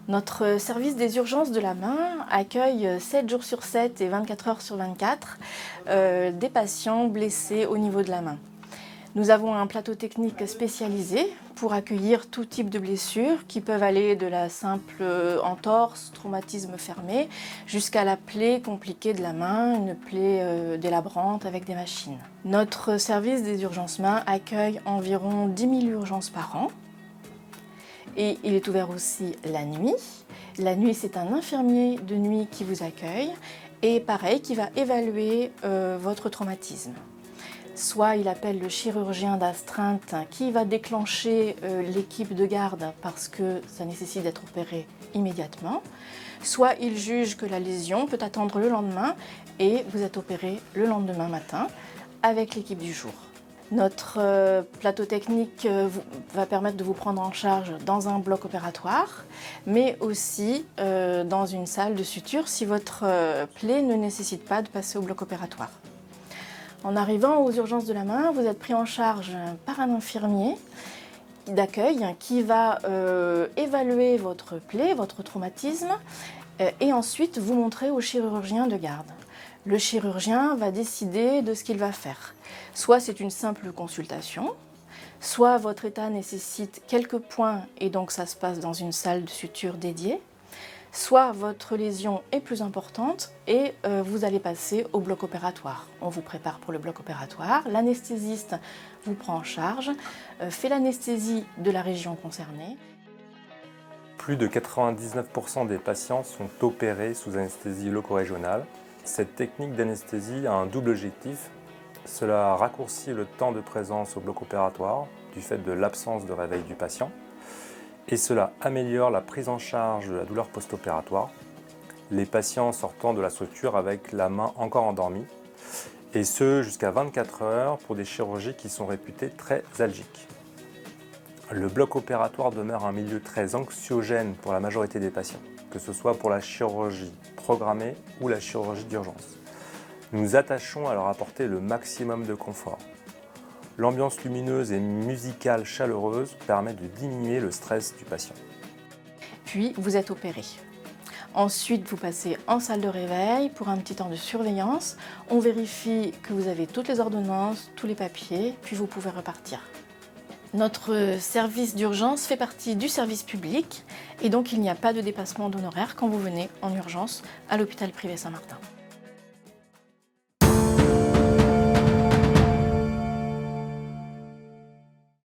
Notre service des urgences de la main accueille 7 jours sur 7 et 24 heures sur 24 des patients blessés au niveau de la main. Nous avons un plateau technique spécialisé pour accueillir tout type de blessures qui peuvent aller de la simple entorse, traumatisme fermé, jusqu'à la plaie compliquée de la main, une plaie délabrante avec des machines. Notre service des urgences mains accueille environ 10 000 urgences par an. Et il est ouvert aussi la nuit. La nuit, c'est un infirmier de nuit qui vous accueille et pareil, qui va évaluer votre traumatisme. Soit il appelle le chirurgien d'astreinte qui va déclencher l'équipe de garde parce que ça nécessite d'être opéré immédiatement. Soit il juge que la lésion peut attendre le lendemain et vous êtes opéré le lendemain matin avec l'équipe du jour. Notre plateau technique va permettre de vous prendre en charge dans un bloc opératoire, mais aussi dans une salle de suture si votre plaie ne nécessite pas de passer au bloc opératoire. En arrivant aux urgences de la main, vous êtes pris en charge par un infirmier d'accueil qui va évaluer votre plaie, votre traumatisme, et ensuite vous montrer au chirurgien de garde. Le chirurgien va décider de ce qu'il va faire. Soit c'est une simple consultation, soit votre état nécessite quelques points et donc ça se passe dans une salle de suture dédiée, soit votre lésion est plus importante et vous allez passer au bloc opératoire. On vous prépare pour le bloc opératoire, l'anesthésiste vous prend en charge, fait l'anesthésie de la région concernée. Plus de 99% des patients sont opérés sous anesthésie loco-régionale. Cette technique d'anesthésie a un double objectif. Cela raccourcit le temps de présence au bloc opératoire du fait de l'absence de réveil du patient et cela améliore la prise en charge de la douleur post-opératoire, les patients sortant de la structure avec la main encore endormie et ce jusqu'à 24 heures pour des chirurgies qui sont réputées très algiques. Le bloc opératoire demeure un milieu très anxiogène pour la majorité des patients, que ce soit pour la chirurgie programmée ou la chirurgie d'urgence. Nous nous attachons à leur apporter le maximum de confort. L'ambiance lumineuse et musicale chaleureuse permet de diminuer le stress du patient. Puis vous êtes opéré. Ensuite, vous passez en salle de réveil pour un petit temps de surveillance. On vérifie que vous avez toutes les ordonnances, tous les papiers, puis vous pouvez repartir. Notre service d'urgence fait partie du service public et donc il n'y a pas de dépassement d'honoraires quand vous venez en urgence à l'hôpital privé Saint-Martin.